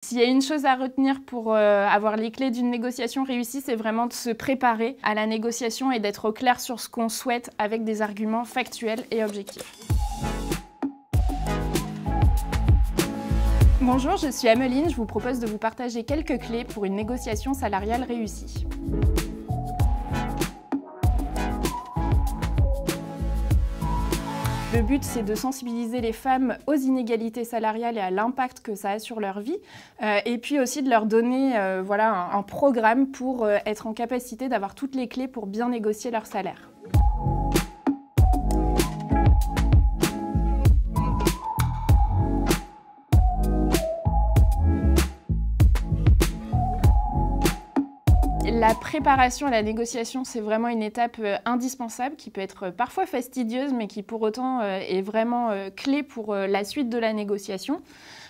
S'il y a une chose à retenir pour avoir les clés d'une négociation réussie, c'est vraiment de se préparer à la négociation et d'être au clair sur ce qu'on souhaite avec des arguments factuels et objectifs. Bonjour, je suis Ameline, je vous propose de vous partager quelques clés pour une négociation salariale réussie. Le but, c'est de sensibiliser les femmes aux inégalités salariales et à l'impact que ça a sur leur vie, et puis aussi de leur donner un programme pour être en capacité d'avoir toutes les clés pour bien négocier leur salaire. La préparation à la négociation, c'est vraiment une étape indispensable qui peut être parfois fastidieuse, mais qui pour autant est vraiment clé pour la suite de la négociation.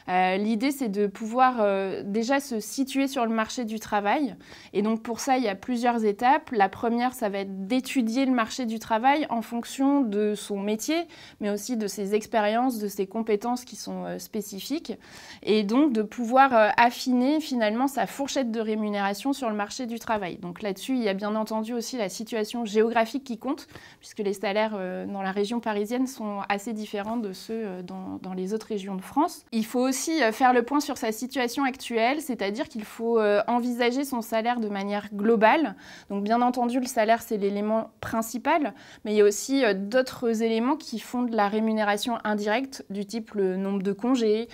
L'idée, c'est de pouvoir déjà se situer sur le marché du travail. Et donc pour ça, il y a plusieurs étapes. La première, ça va être d'étudier le marché du travail en fonction de son métier, mais aussi de ses expériences, de ses compétences qui sont spécifiques. Et donc de pouvoir affiner finalement sa fourchette de rémunération sur le marché du travail. Donc là-dessus, il y a bien entendu aussi la situation géographique qui compte, puisque les salaires dans la région parisienne sont assez différents de ceux dans les autres régions de France. Il faut aussi faire le point sur sa situation actuelle, c'est-à-dire qu'il faut envisager son salaire de manière globale. Donc bien entendu, le salaire, c'est l'élément principal, mais il y a aussi d'autres éléments qui font de la rémunération indirecte, du type le nombre de congés,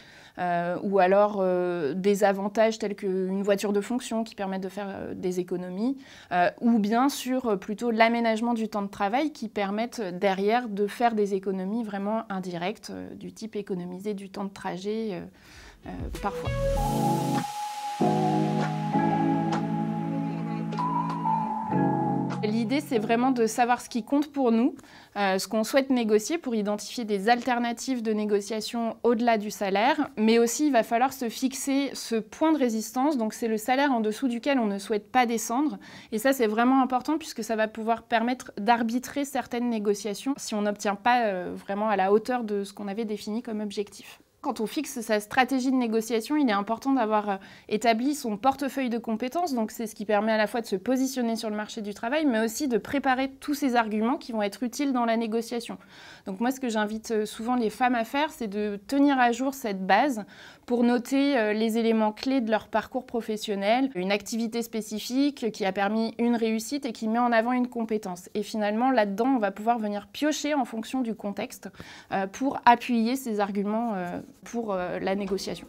ou alors des avantages tels qu'une voiture de fonction qui permettent de faire des économies, ou bien sûr plutôt l'aménagement du temps de travail qui permettent derrière de faire des économies vraiment indirectes, du type économiser du temps de trajet parfois. L'idée, c'est vraiment de savoir ce qui compte pour nous, ce qu'on souhaite négocier pour identifier des alternatives de négociation au-delà du salaire, mais aussi il va falloir se fixer ce point de résistance, donc c'est le salaire en dessous duquel on ne souhaite pas descendre, et ça c'est vraiment important puisque ça va pouvoir permettre d'arbitrer certaines négociations si on n'obtient pas vraiment à la hauteur de ce qu'on avait défini comme objectif. Quand on fixe sa stratégie de négociation, il est important d'avoir établi son portefeuille de compétences. Donc c'est ce qui permet à la fois de se positionner sur le marché du travail, mais aussi de préparer tous ces arguments qui vont être utiles dans la négociation. Donc moi, ce que j'invite souvent les femmes à faire, c'est de tenir à jour cette base pour noter les éléments clés de leur parcours professionnel, une activité spécifique qui a permis une réussite et qui met en avant une compétence. Et finalement, là-dedans, on va pouvoir venir piocher en fonction du contexte pour appuyer ces arguments pour la négociation.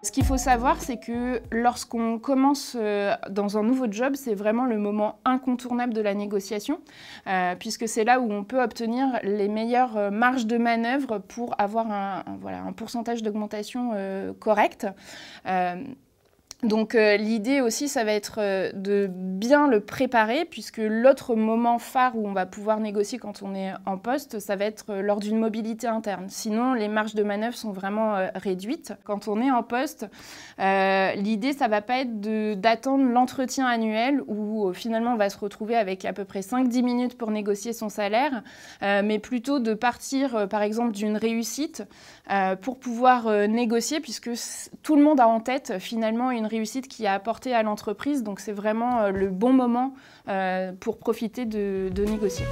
Ce qu'il faut savoir, c'est que lorsqu'on commence dans un nouveau job, c'est vraiment le moment incontournable de la négociation, puisque c'est là où on peut obtenir les meilleures marges de manœuvre pour avoir un pourcentage d'augmentation correct. Donc l'idée aussi, ça va être de bien le préparer, puisque l'autre moment phare où on va pouvoir négocier quand on est en poste, ça va être lors d'une mobilité interne. Sinon, les marges de manœuvre sont vraiment réduites. Quand on est en poste, l'idée, ça va pas être d'attendre l'entretien annuel où finalement on va se retrouver avec à peu près 5-10 minutes pour négocier son salaire, mais plutôt de partir par exemple d'une réussite pour pouvoir négocier, puisque tout le monde a en tête finalement une réussite qui a apporté à l'entreprise, donc c'est vraiment le bon moment pour profiter de négocier.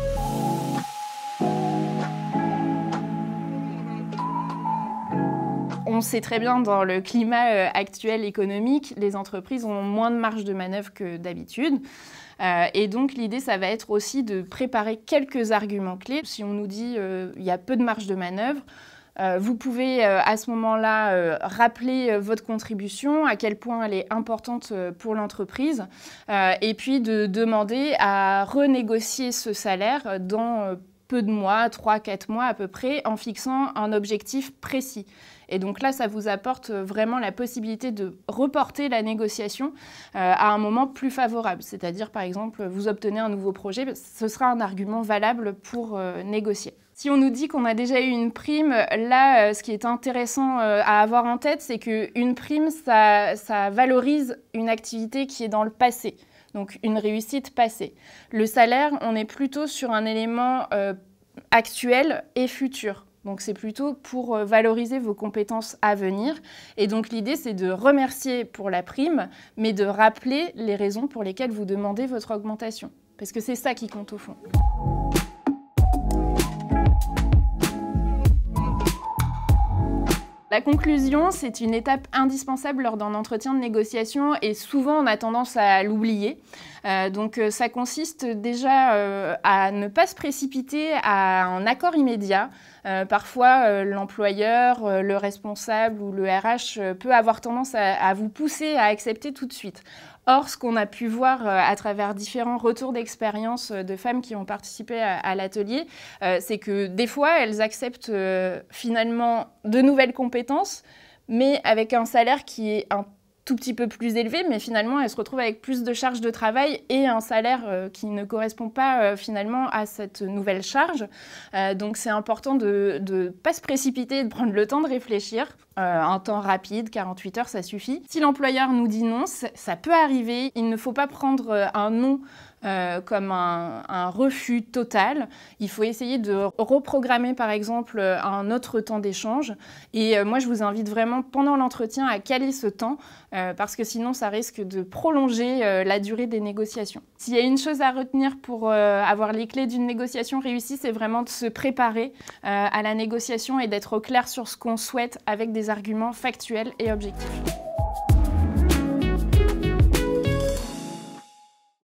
On sait très bien, dans le climat actuel économique, les entreprises ont moins de marge de manœuvre que d'habitude. Et donc l'idée, ça va être aussi de préparer quelques arguments clés. Si on nous dit il y a peu de marge de manœuvre, vous pouvez à ce moment-là rappeler votre contribution, à quel point elle est importante pour l'entreprise, et puis de demander à renégocier ce salaire dans peu de mois, 3-4 mois à peu près, en fixant un objectif précis. Et donc là, ça vous apporte vraiment la possibilité de reporter la négociation à un moment plus favorable. C'est-à-dire, par exemple, vous obtenez un nouveau projet, ce sera un argument valable pour négocier. Si on nous dit qu'on a déjà eu une prime, là, ce qui est intéressant à avoir en tête, c'est qu'une prime, ça valorise une activité qui est dans le passé, donc une réussite passée. Le salaire, on est plutôt sur un élément actuelles et futures. Donc c'est plutôt pour valoriser vos compétences à venir. Et donc l'idée, c'est de remercier pour la prime, mais de rappeler les raisons pour lesquelles vous demandez votre augmentation. Parce que c'est ça qui compte au fond. La conclusion, c'est une étape indispensable lors d'un entretien de négociation et souvent on a tendance à l'oublier. Donc ça consiste déjà à ne pas se précipiter à un accord immédiat. Parfois, l'employeur, le responsable ou le RH peut avoir tendance à vous pousser à accepter tout de suite. Or, ce qu'on a pu voir à travers différents retours d'expérience de femmes qui ont participé à l'atelier, c'est que des fois, elles acceptent finalement de nouvelles compétences, mais avec un salaire qui est un tout petit peu plus élevé, mais finalement, elles se retrouvent avec plus de charges de travail et un salaire qui ne correspond pas finalement à cette nouvelle charge. Donc, c'est important de ne pas se précipiter et de prendre le temps de réfléchir. Un temps rapide, 48 heures, ça suffit. Si l'employeur nous dit non, ça peut arriver. Il ne faut pas prendre un non comme un refus total. Il faut essayer de reprogrammer par exemple un autre temps d'échange. Et moi, je vous invite vraiment pendant l'entretien à caler ce temps parce que sinon, ça risque de prolonger la durée des négociations. S'il y a une chose à retenir pour avoir les clés d'une négociation réussie, c'est vraiment de se préparer à la négociation et d'être au clair sur ce qu'on souhaite avec des arguments factuels et objectifs.